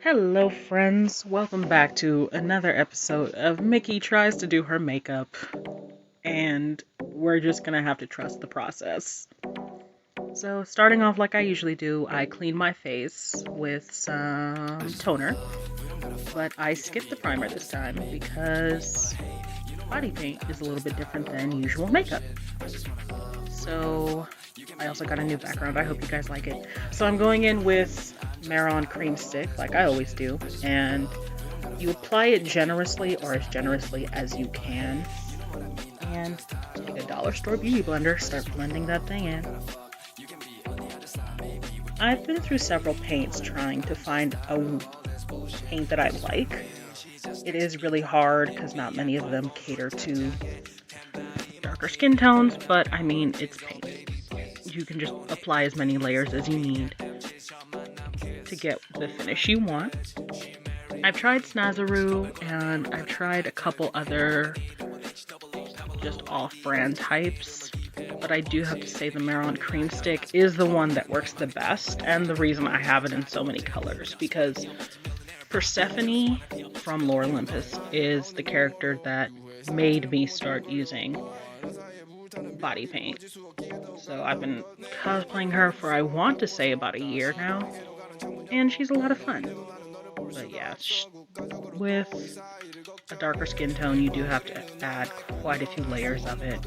Hello, friends. Welcome back to another episode of Mickey Tries to Do Her Makeup, and we're just gonna have to trust the process. So, starting off like I usually do, I clean my face with some toner, but I skipped the primer this time because body paint is a little bit different than usual makeup. So, I also got a new background. I hope you guys like it. So, I'm going in with Mehron cream stick like I always do, and you apply it generously or as generously as you can, and take a dollar store beauty blender, start blending that thing in. I've been through several paints trying to find a paint that I like. It is really hard because not many of them cater to darker skin tones, but I mean, it's paint. You can just apply as many layers as you need to get the finish you want. I've tried Snazaroo and I've tried a couple other just off-brand types, but I do have to say the Mehron cream stick is the one that works the best, and the reason I have it in so many colors, because Persephone from Lore Olympus is the character that made me start using body paint. So I've been cosplaying her for, I want to say, about a year now, and she's a lot of fun. But yeah, with a darker skin tone, you do have to add quite a few layers of it.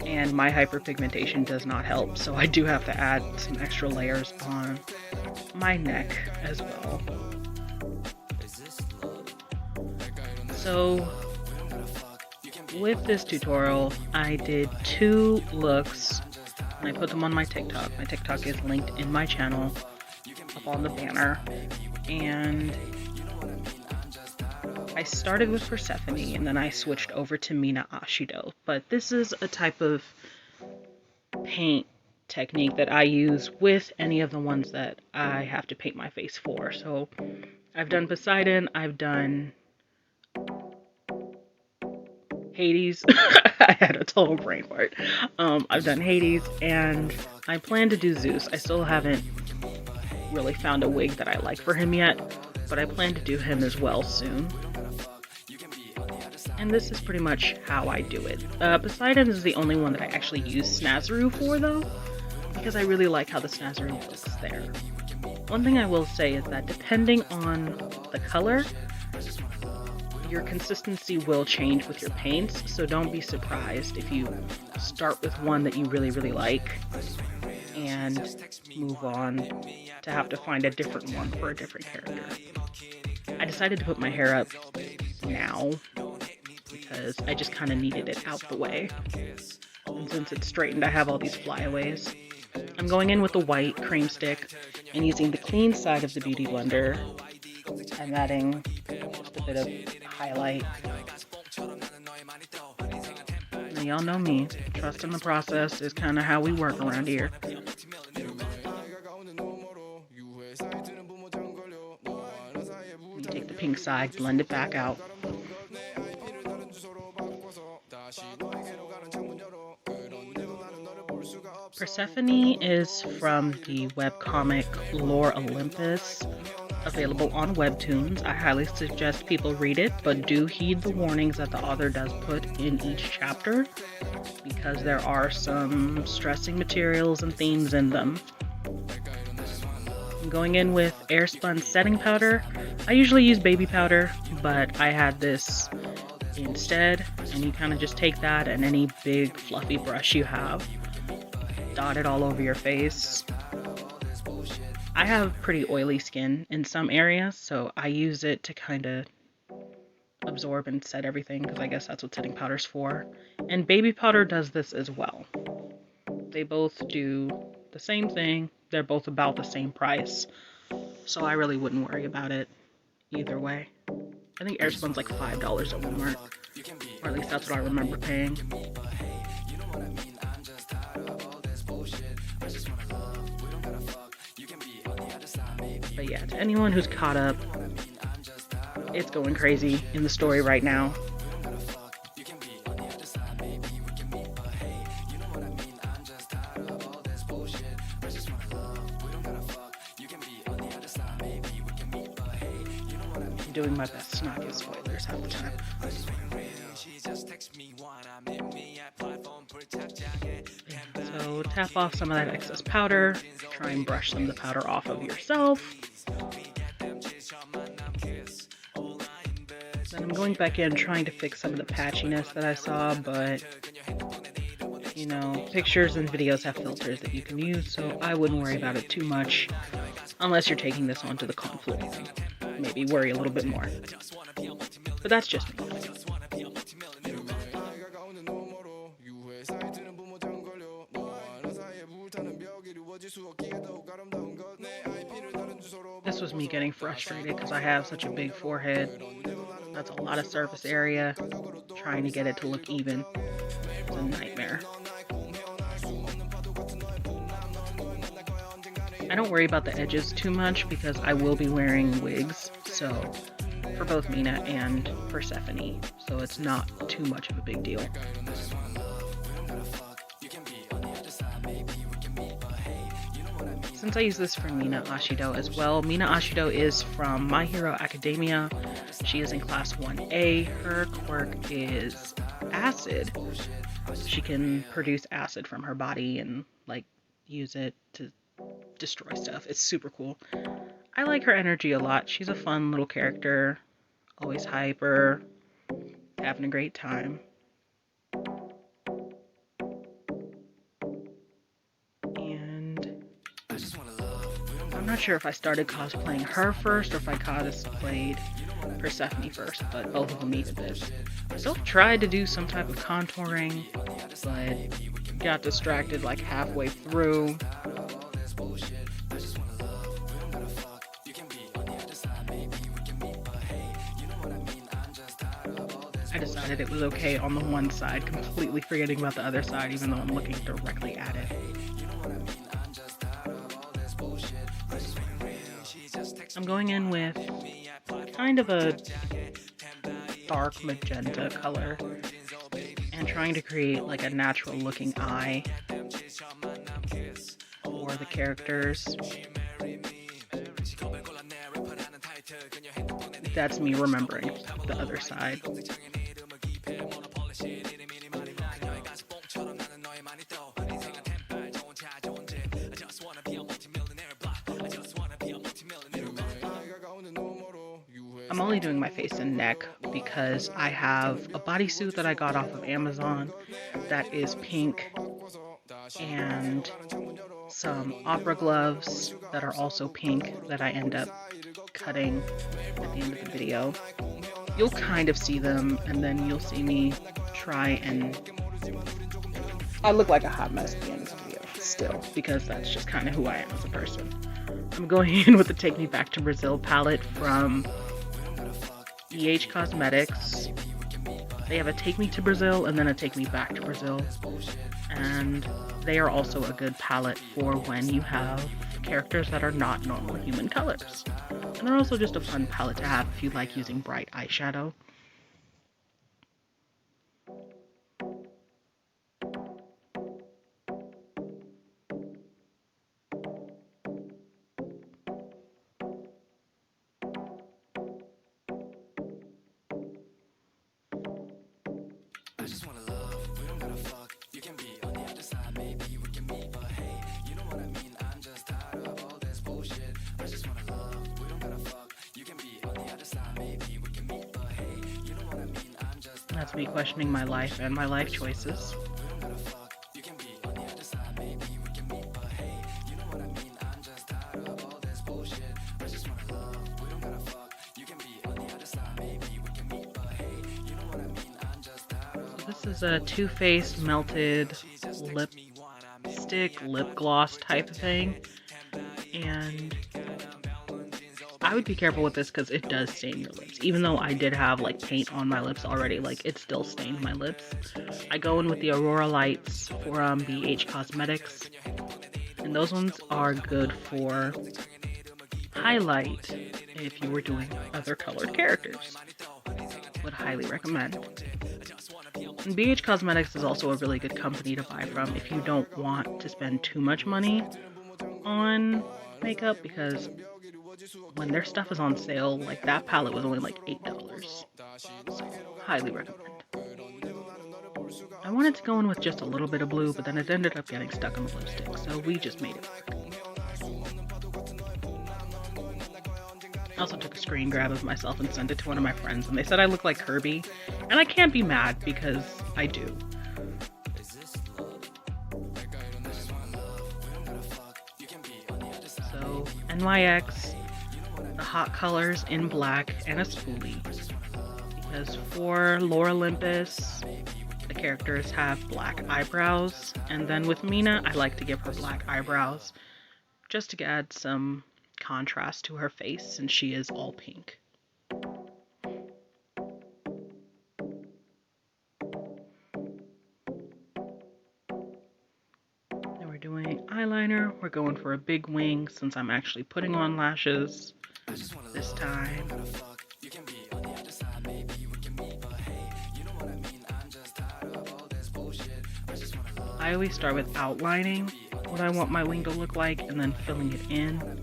And my hyperpigmentation does not help, so I do have to add some extra layers on my neck as well. So with this tutorial, I did 2 looks, and I put them on my TikTok. My TikTok is linked in my channel, up on the banner. And I started with Persephone, and then I switched over to Mina Ashido. But this is a type of paint technique that I use with any of the ones that I have to paint my face for. So I've done Poseidon, I've done Hades. I had a total brain fart. I've done Hades, and I plan to do Zeus. I still haven't really found a wig that I like for him yet, but I plan to do him as well soon. And this is pretty much how I do it. Poseidon is the only one that I actually use Snazaroo for, though, because I really like how the Snazaroo looks there. One thing I will say is that depending on the color, your consistency will change with your paints, so don't be surprised if you start with one that you really, really like and move on to have to find a different one for a different character. I decided to put my hair up now because I just kind of needed it out the way. And since it's straightened, I have all these flyaways. I'm going in with the white cream stick and using the clean side of the beauty blender. I'm adding just a bit of highlight. Now, y'all know me. Trust in the process is kind of how we work around here. You take the pink side, blend it back out. Persephone is from the webcomic Lore Olympus, available on Webtoons. I highly suggest people read it, but do heed the warnings that the author does put in each chapter, because there are some stressing materials and themes in them. I'm going in with Airspun setting powder. I usually use baby powder, but I had this instead, and you kind of just take that and any big fluffy brush you have, dot it all over your face. I have pretty oily skin in some areas, so I use it to kind of absorb and set everything, because I guess that's what setting powder's for. And baby powder does this as well. They both do the same thing. They're both about the same price, so I really wouldn't worry about it either way. I think Airspun's like $5 at Walmart, or at least that's what I remember paying. But yeah, to anyone who's caught up, it's going crazy in the story right now. doing my best to not give spoilers half the time. So tap off some of that excess powder. Try and brush some of the powder off of yourself. Then I'm going back in trying to fix some of the patchiness that I saw, but you know, pictures and videos have filters that you can use, so I wouldn't worry about it too much unless you're taking this onto the con floor. Maybe worry a little bit more. But that's just me. This was me getting frustrated because I have such a big forehead. That's a lot of surface area. Trying to get it to look even is a nightmare. I don't worry about the edges too much because I will be wearing wigs, so for both Mina and Persephone, so it's not too much of a big deal. Since I use this for Mina Ashido as well, Mina Ashido is from My Hero Academia. She is in class 1A. Her quirk is acid. She can produce acid from her body and like use it to destroy stuff. It's super cool. I like her energy a lot. She's a fun little character, always hyper, having a great time. And I'm not sure if I started cosplaying her first or if I cosplayed Persephone first, but both of them needed this. I still tried to do some type of contouring, but got distracted like halfway through. I decided it was okay on the one side, completely forgetting about the other side, even though I'm looking directly at it. I'm going in with kind of a dark magenta color and trying to create like a natural looking eye for the characters. That's me remembering the other side. I'm only doing my face and neck because I have a bodysuit that I got off of Amazon that is pink and some opera gloves that are also pink that I end up cutting at the end of the video. You'll kind of see them and then you'll see me try and... I look like a hot mess at the end of the video still because that's just kind of who I am as a person. I'm going in with the Take Me Back to Brazil palette from Cosmetics. They have a Take Me to Brazil and then a Take Me Back to Brazil, and they are also a good palette for when you have characters that are not normal human colors. And they're also just a fun palette to have if you like using bright eyeshadow. That's me questioning my life and my life choices. So this is a Too Faced melted lipstick, lip gloss type of thing. And I would be careful with this because it does stain your lips. Even though I did have like paint on my lips already, like it still stained my lips. I go in with the Aurora lights from BH Cosmetics. And those ones are good for highlight if you were doing other colored characters. Would highly recommend. And BH Cosmetics is also a really good company to buy from if you don't want to spend too much money on makeup, because when their stuff is on sale, like that palette was only like $8. So, highly recommend. I wanted to go in with just a little bit of blue, but then it ended up getting stuck on the lipstick, so we just made it work. I also took a screen grab of myself and sent it to one of my friends, and they said I look like Kirby, and I can't be mad because I do. So, NYX, the hot colors in black, and a spoolie. Because for Lore Olympus, the characters have black eyebrows, and then with Mina, I like to give her black eyebrows just to add some contrast to her face since she is all pink. Then we're doing eyeliner. We're going for a big wing since I'm actually putting on lashes this time. I always start with outlining what I want my wing to look like and then filling it in.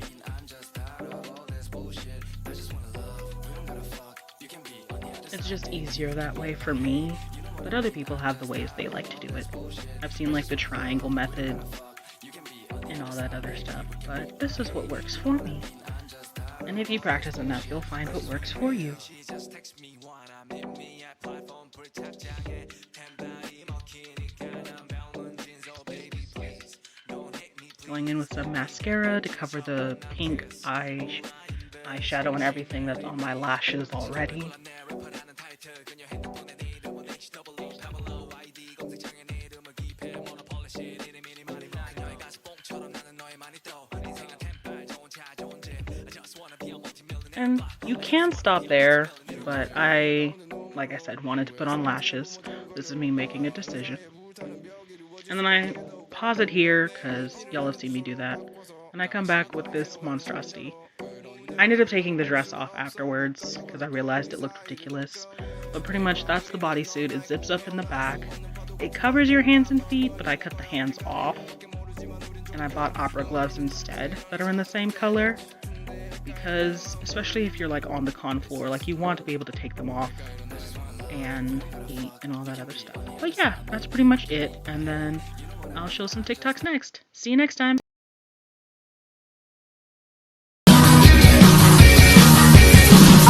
It's just easier that way for me, but other people have the ways they like to do it. I've seen like the triangle method and all that other stuff, but this is what works for me. And if you practice enough, you'll find what works for you. Going in with some mascara to cover the pink eyeshadow and everything that's on my lashes already. And you can stop there, but like I said, wanted to put on lashes. This is me making a decision. And then I pause it here because y'all have seen me do that. And I come back with this monstrosity. I ended up taking the dress off afterwards because I realized it looked ridiculous. But pretty much that's the bodysuit. It zips up in the back. It covers your hands and feet, but I cut the hands off. And I bought opera gloves instead that are in the same color. Because especially if you're like on the con floor, like you want to be able to take them off and eat and all that other stuff. But yeah, that's pretty much it. And then I'll show some TikToks next. See you next time.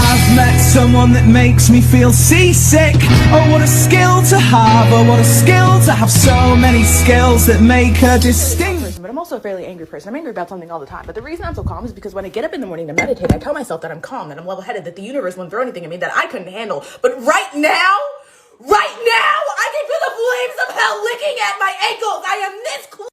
I've met someone that makes me feel seasick. Oh, what a skill to have. Oh, what a skill to have so many skills that make her distinct. But I'm also a fairly angry person. I'm angry about something all the time. But the reason I'm so calm is because when I get up in the morning to meditate, I tell myself that I'm calm, that I'm level-headed, that the universe won't throw anything at me that I couldn't handle. But right now, I can feel the flames of hell licking at my ankles. I am this close.